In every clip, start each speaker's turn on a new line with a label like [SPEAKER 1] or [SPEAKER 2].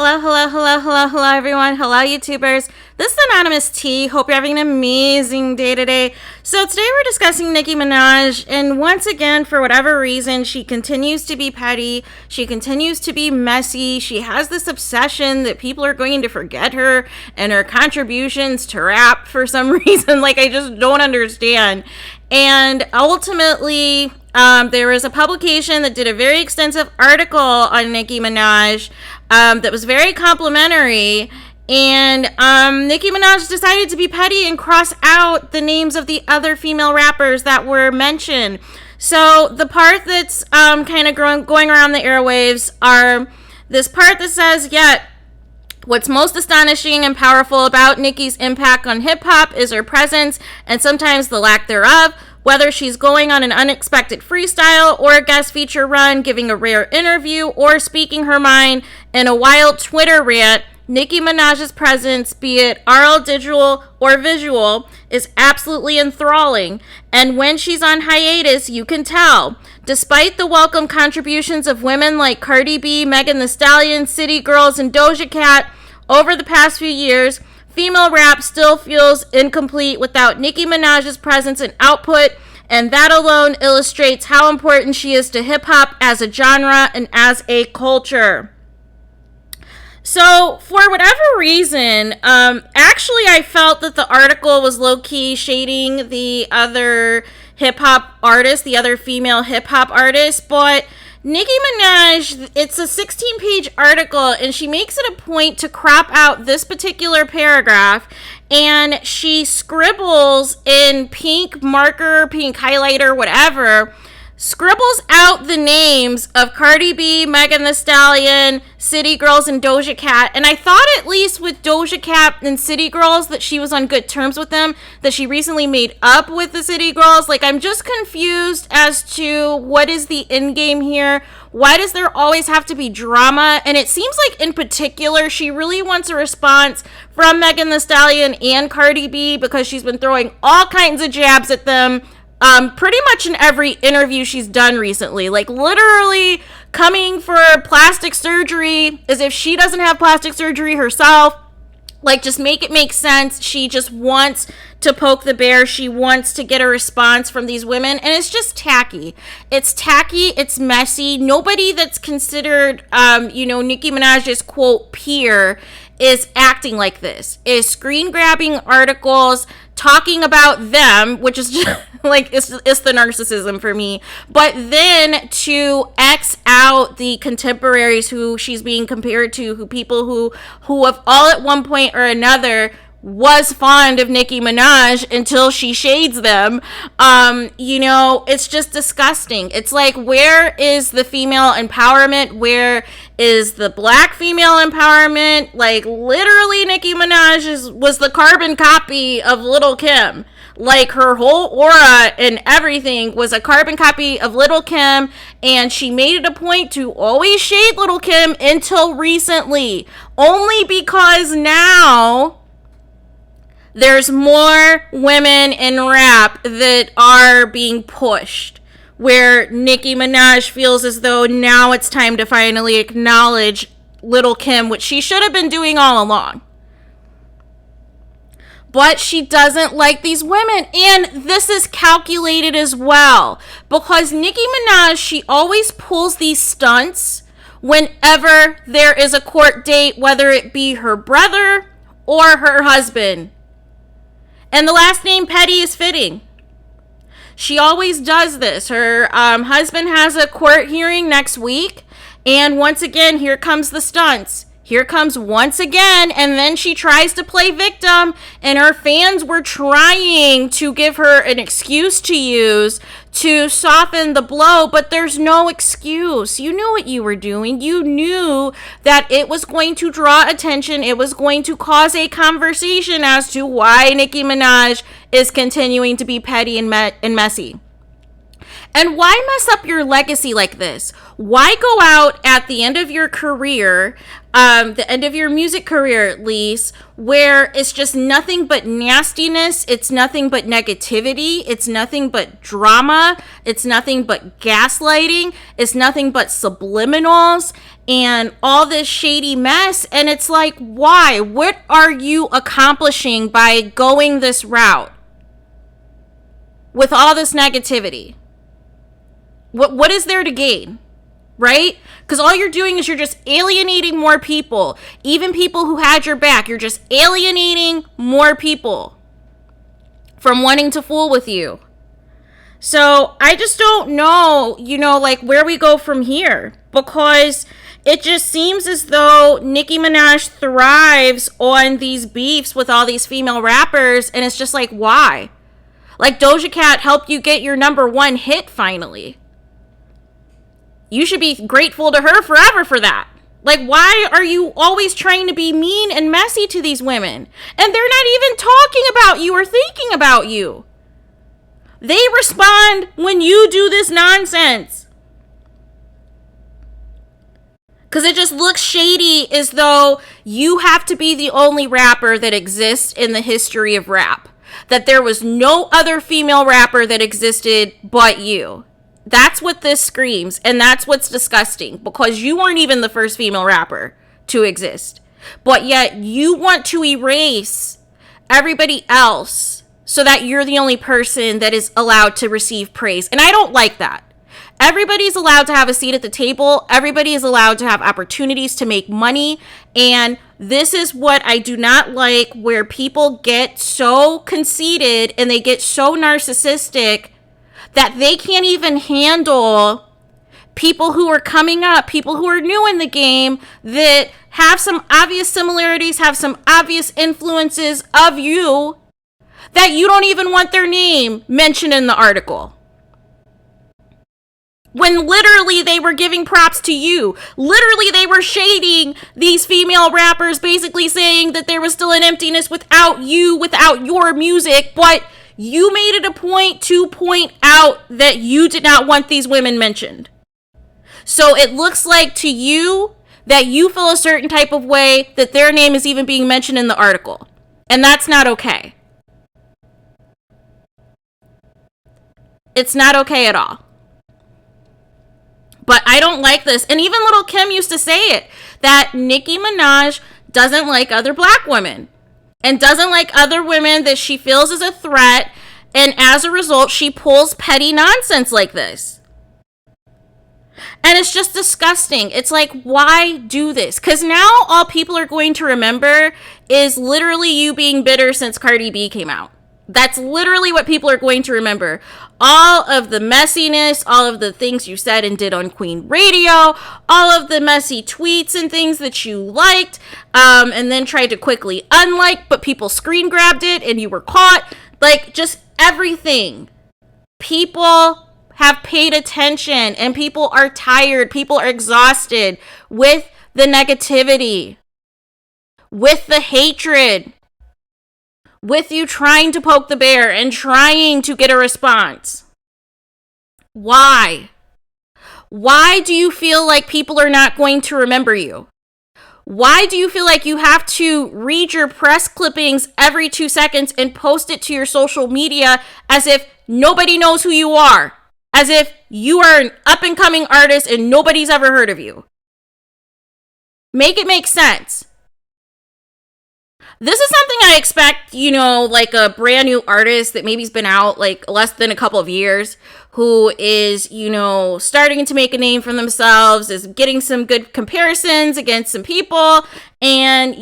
[SPEAKER 1] Hello, everyone. Hello, YouTubers. This is Anonymous T. Hope you're having an amazing day today. So today we're discussing Nicki Minaj, and once again, for whatever reason, she continues to be petty. She continues to be messy. She has this obsession that people are going to forget her and her contributions to rap for some reason. Like, I just don't understand. And ultimately, there was a publication that did a very extensive article on Nicki Minaj that was very complimentary. And Nicki Minaj decided to be petty and cross out the names of the other female rappers that were mentioned. So the part that's kind of going around the airwaves are this part that says, what's most astonishing and powerful about Nicki's impact on hip-hop is her presence and sometimes the lack thereof. Whether she's going on an unexpected freestyle or a guest feature run, giving a rare interview, or speaking her mind in a wild Twitter rant, Nicki Minaj's presence, be it RL digital or visual, is absolutely enthralling. And when she's on hiatus, you can tell. Despite the welcome contributions of women like Cardi B, Megan Thee Stallion, City Girls, and Doja Cat over the past few years, female rap still feels incomplete without Nicki Minaj's presence and output, and that alone illustrates how important she is to hip-hop as a genre and as a culture. So, for whatever reason, actually I felt that the article was low-key shading the other hip-hop artists, the other female hip-hop artists, but Nicki Minaj, it's a 16-page article, and she makes it a point to crop out this particular paragraph, and she scribbles in pink marker, pink highlighter, whatever, scribbles out the names of Cardi B, Megan Thee Stallion, City Girls, and Doja Cat. And I thought at least with Doja Cat and City Girls that she was on good terms with them, that she recently made up with the City Girls. Like, I'm just confused as to what is the end game here. Why does there always have to be drama? And it seems like in particular, she really wants a response from Megan Thee Stallion and Cardi B because she's been throwing all kinds of jabs at them pretty much in every interview she's done recently. Like, literally coming for plastic surgery as if she doesn't have plastic surgery herself. Like, just make it make sense. She just wants to poke the bear. She wants to get a response from these women. And it's just tacky. It's tacky. It's messy. Nobody that's considered, Nicki Minaj's, quote, peer is acting like this. Is screen grabbing articles, talking about them, which is just like, it's the narcissism for me. But then to X out the contemporaries who she's being compared to, who people who have all at one point or another was fond of Nicki Minaj until she shades them. It's just disgusting. It's like, where is the female empowerment? Where is the black female empowerment? Like, literally, Nicki Minaj was the carbon copy of Lil' Kim. Like, her whole aura and everything was a carbon copy of Lil' Kim, and she made it a point to always shade Lil' Kim until recently. Only because now there's more women in rap that are being pushed, where Nicki Minaj feels as though now it's time to finally acknowledge Lil' Kim, which she should have been doing all along. But she doesn't like these women, and this is calculated as well, because Nicki Minaj, she always pulls these stunts whenever there is a court date, whether it be her brother or her husband. And the last name Petty is fitting. She always does this. Her husband has a court hearing next week. And once again, here comes the stunts. Here comes once again. And then she tries to play victim. And her fans were trying to give her an excuse to use to soften the blow. But there's no excuse. You knew what you were doing. You knew that it was going to draw attention. It was going to cause a conversation as to why Nicki Minaj is continuing to be petty and messy. And why mess up your legacy like this? Why go out at the end of your career, the end of your music career at least, where it's just nothing but nastiness, it's nothing but negativity, it's nothing but drama, it's nothing but gaslighting, it's nothing but subliminals and all this shady mess. And it's like, why? What are you accomplishing by going this route with all this negativity? What is there to gain, right? Because all you're doing is you're just alienating more people, even people who had your back. You're just alienating more people from wanting to fool with you. So I just don't know, like where we go from here, because it just seems as though Nicki Minaj thrives on these beefs with all these female rappers. And it's just like, why? Like Doja Cat helped you get your #1 hit finally. You should be grateful to her forever for that. Like, why are you always trying to be mean and messy to these women? And they're not even talking about you or thinking about you. They respond when you do this nonsense. Because it just looks shady, as though you have to be the only rapper that exists in the history of rap. That there was no other female rapper that existed but you. That's what this screams, and that's what's disgusting, because you weren't even the first female rapper to exist. But yet you want to erase everybody else so that you're the only person that is allowed to receive praise. And I don't like that. Everybody's allowed to have a seat at the table. Everybody is allowed to have opportunities to make money. And this is what I do not like, where people get so conceited and they get so narcissistic that they can't even handle people who are coming up, people who are new in the game, that have some obvious similarities, have some obvious influences of you, that you don't even want their name mentioned in the article. When literally they were giving props to you. Literally they were shading these female rappers, basically saying that there was still an emptiness without you, without your music, but you made it a point to point out that you did not want these women mentioned. So it looks like to you that you feel a certain type of way that their name is even being mentioned in the article. And that's not okay. It's not okay at all. But I don't like this. And even Little Kim used to say it, that Nicki Minaj doesn't like other black women. And doesn't like other women that she feels is a threat. And as a result, she pulls petty nonsense like this. And it's just disgusting. It's like, why do this? Because now all people are going to remember is literally you being bitter since Cardi B came out. That's literally what people are going to remember. All of the messiness, all of the things you said and did on Queen Radio, all of the messy tweets and things that you liked, and then tried to quickly unlike, but people screen grabbed it and you were caught. Like, just everything. People have paid attention and people are tired. People are exhausted with the negativity, with the hatred, with you trying to poke the bear and trying to get a response. Why? Why do you feel like people are not going to remember you? Why do you feel like you have to read your press clippings every 2 seconds and post it to your social media as if nobody knows who you are? As if you are an up-and-coming artist and nobody's ever heard of you? Make it make sense. This is something I expect, like a brand new artist that maybe's been out like less than a couple of years, who is, starting to make a name for themselves, is getting some good comparisons against some people. And,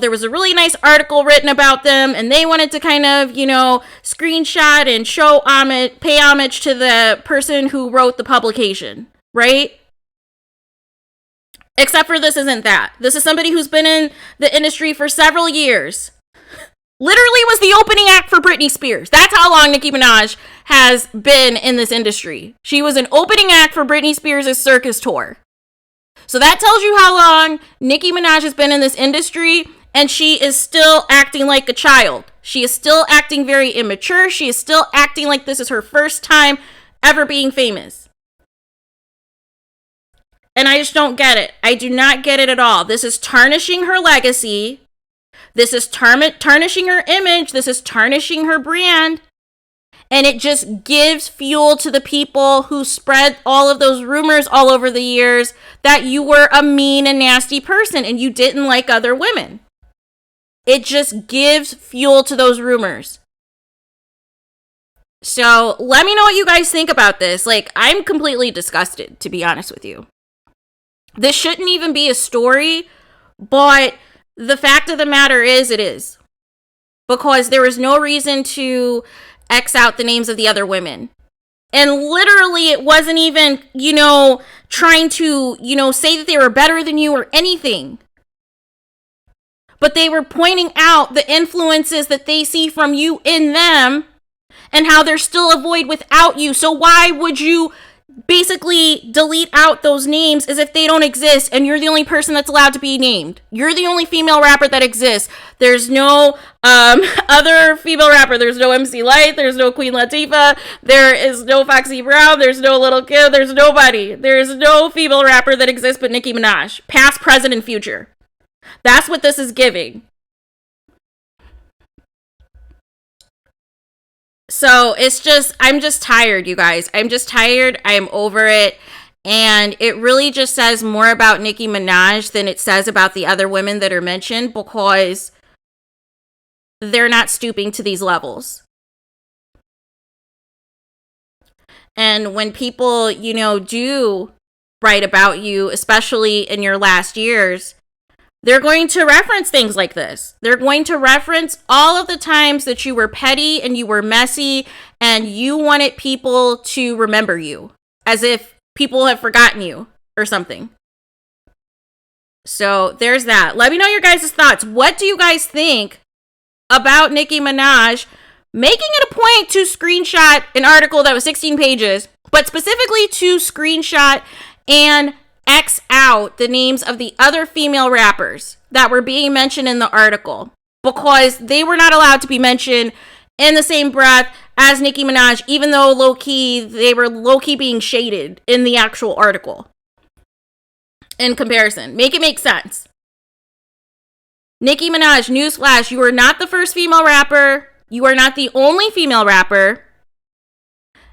[SPEAKER 1] there was a really nice article written about them and they wanted to kind of, screenshot and show homage, pay homage to the person who wrote the publication, right? Except for this isn't that. This is somebody who's been in the industry for several years. Literally was the opening act for Britney Spears. That's how long Nicki Minaj has been in this industry. She was an opening act for Britney Spears' circus tour. So that tells you how long Nicki Minaj has been in this industry, and she is still acting like a child. She is still acting very immature. She is still acting like this is her first time ever being famous. And I just don't get it. I do not get it at all. This is tarnishing her legacy. This is tarnishing her image. This is tarnishing her brand. And it just gives fuel to the people who spread all of those rumors all over the years that you were a mean and nasty person and you didn't like other women. It just gives fuel to those rumors. So let me know what you guys think about this. Like, I'm completely disgusted, to be honest with you. This shouldn't even be a story, but the fact of the matter is, it is. Because there was no reason to X out the names of the other women. And literally, it wasn't even, trying to, say that they were better than you or anything. But they were pointing out the influences that they see from you in them and how they're still a void without you. So why would you basically delete out those names as if they don't exist and you're the only person that's allowed to be named? You're the only female rapper that exists. There's no other female rapper. There's no MC Lyte. There's no Queen Latifah. There is no Foxy Brown. There's no Lil' Kim. There's nobody. There's no female rapper that exists but Nicki Minaj. Past, present, and future. That's what this is giving. So I'm just tired, you guys. I'm just tired. I am over it. And it really just says more about Nicki Minaj than it says about the other women that are mentioned, because they're not stooping to these levels. And when people, do write about you, especially in your last years, they're going to reference things like this. They're going to reference all of the times that you were petty and you were messy and you wanted people to remember you as if people have forgotten you or something. So there's that. Let me know your guys' thoughts. What do you guys think about Nicki Minaj making it a point to screenshot an article that was 16 pages, but specifically to screenshot and X out the names of the other female rappers that were being mentioned in the article, because they were not allowed to be mentioned in the same breath as Nicki Minaj, even though they were low-key being shaded in the actual article. In comparison, make it make sense. Nicki Minaj, newsflash, you are not the first female rapper. You are not the only female rapper.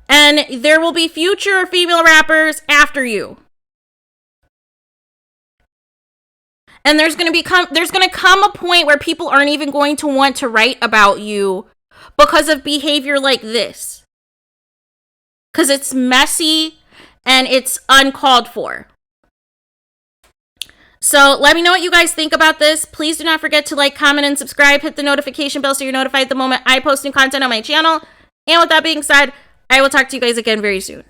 [SPEAKER 1] And there will be future female rappers after you. And there's going to come a point where people aren't even going to want to write about you because of behavior like this. Because it's messy and it's uncalled for. So let me know what you guys think about this. Please do not forget to like, comment, and subscribe. Hit the notification bell so you're notified the moment I post new content on my channel. And with that being said, I will talk to you guys again very soon.